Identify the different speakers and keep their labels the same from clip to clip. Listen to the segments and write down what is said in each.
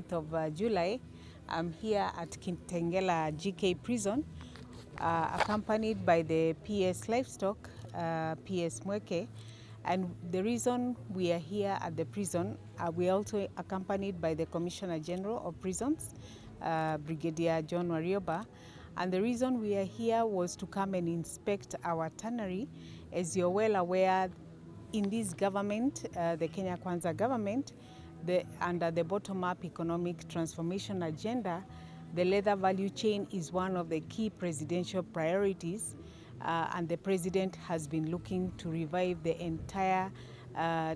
Speaker 1: 28th of July. I'm here at Kitengela GK prison, accompanied by the PS Livestock, PS Mueke. And the reason we are here at the prison, we are also accompanied by the Commissioner General of Prisons, Brigadier John Warioba. And the reason we are here was to come and inspect our tannery. As you're well aware, in this government, the Kenya Kwanza government, under the bottom-up economic transformation agenda, the leather value chain is one of the key presidential priorities, and the president has been looking to revive the entire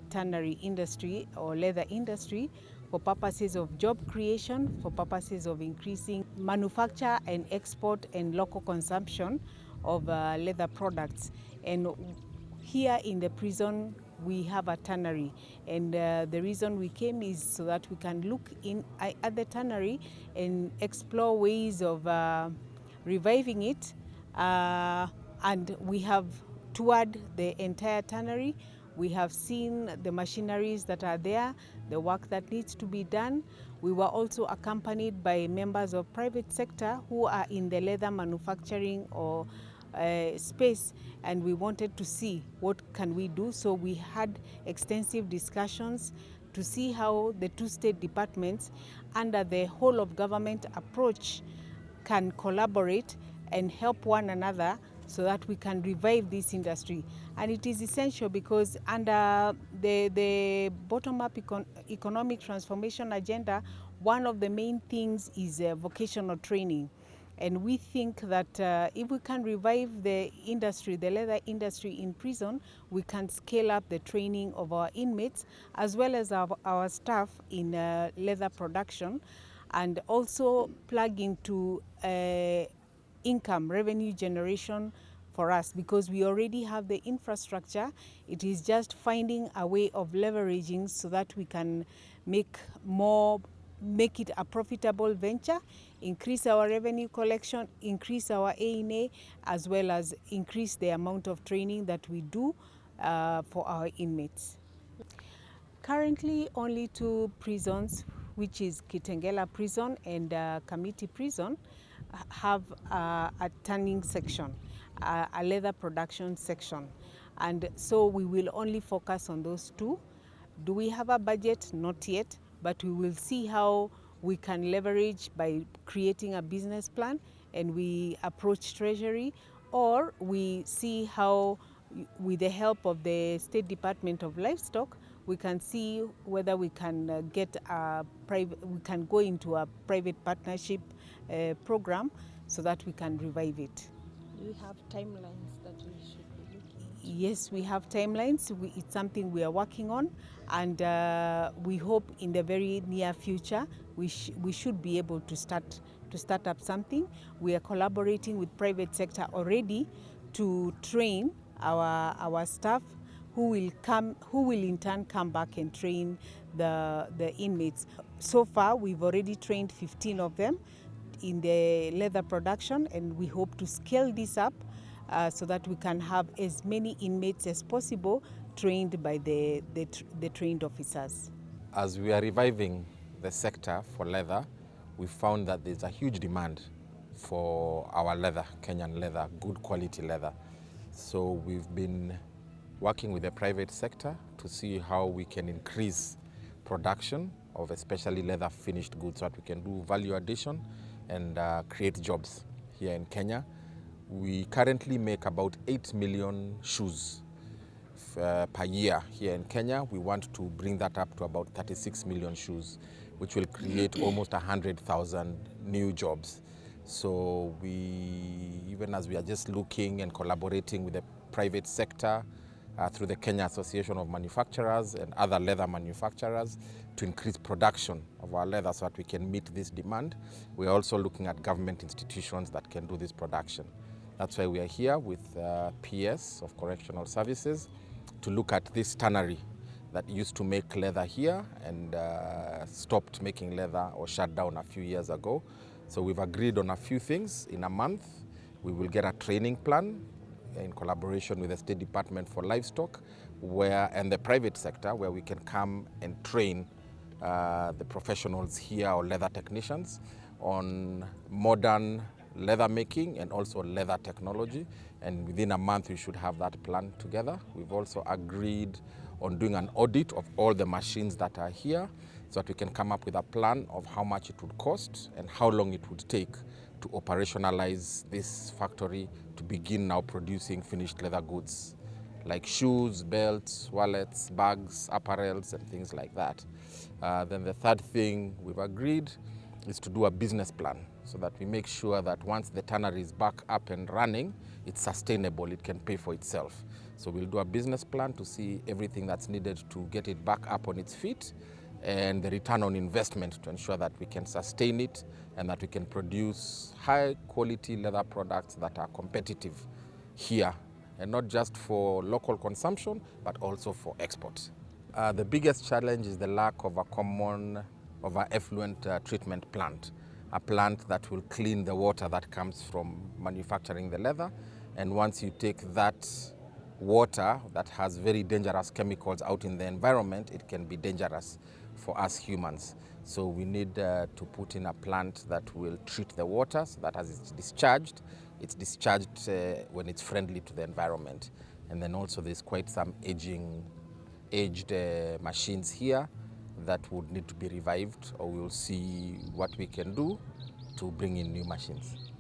Speaker 1: tannery industry or leather industry for purposes of job creation, for purposes of increasing manufacture and export and local consumption of leather products. And here in the prison, we have a tannery, and the reason we came is so that we can look in at the tannery and explore ways of reviving it. And we have toured the entire tannery. We have seen the machineries that are there, the work that needs to be done. We were also accompanied by members of private sector who are in the leather manufacturing or space, and we wanted to see what can we do. So we had extensive discussions to see how the two state departments under the whole of government approach can collaborate and help one another so that we can revive this industry. And it is essential because under the bottom-up economic transformation agenda, one of the main things is vocational training. And we think that if we can revive the industry, the leather industry in prison, we can scale up the training of our inmates as well as our staff in leather production, and also plug into income, revenue generation for us, because we already have the infrastructure. It is just finding a way of leveraging so that we can make it a profitable venture, increase our revenue collection, increase our A&A, as well as increase the amount of training that we do for our inmates. Currently, only two prisons, which is Kitengela prison and Kamiti prison, have a tanning section, a leather production section. And so we will only focus on those two. Do we have a budget? Not yet, but we will see how we can leverage by creating a business plan, and we approach Treasury, or we see how, with the help of the State Department of Livestock, we can see whether we can we can go into a private partnership program so that we can revive it.
Speaker 2: Do you have timelines that we should be looking at?
Speaker 1: Yes, we have timelines. It's something we are working on, and we hope in the very near future we should be able to start up something. We are collaborating with private sector already to train our staff, who will in turn come back and train the inmates. So far, we've already trained 15 of them in the leather production, and we hope to scale this up so that we can have as many inmates as possible trained by the trained officers.
Speaker 3: As we are reviving the sector for leather, we found that there's a huge demand for our leather, Kenyan leather, good quality leather. So we've been working with the private sector to see how we can increase production of especially leather finished goods so that we can do value addition and create jobs here in Kenya. We currently make about 8 million shoes per year here in Kenya. We want to bring that up to about 36 million shoes, which will create almost 100,000 new jobs. So even as we are just looking and collaborating with the private sector through the Kenya Association of Manufacturers and other leather manufacturers to increase production of our leather so that we can meet this demand. We are also looking at government institutions that can do this production. That's why we are here with PS of Correctional Services to look at this tannery that used to make leather here and stopped making leather or shut down a few years ago. So we've agreed on a few things. In a month, we will get a training plan in collaboration with the State Department for Livestock and the private sector, where we can come and train the professionals here, or leather technicians, on modern leather making and also leather technology. And within a month, we should have that plan together. We've also agreed on doing an audit of all the machines that are here so that we can come up with a plan of how much it would cost and how long it would take to operationalize this factory to begin now producing finished leather goods like shoes, belts, wallets, bags, apparels, and things like that. Then the third thing we've agreed is to do a business plan so that we make sure that once the tannery is back up and running, it's sustainable, it can pay for itself. So we'll do a business plan to see everything that's needed to get it back up on its feet, and the return on investment to ensure that we can sustain it and that we can produce high quality leather products that are competitive here, and not just for local consumption, but also for export. The biggest challenge is the lack of a effluent treatment plant, a plant that will clean the water that comes from manufacturing the leather. And once you take that water that has very dangerous chemicals out in the environment, it can be dangerous for us humans. So we need to put in a plant that will treat the water so that as it's discharged when it's friendly to the environment. And then also there's quite some aged machines here that would need to be revived, or we'll see what we can do to bring in new machines.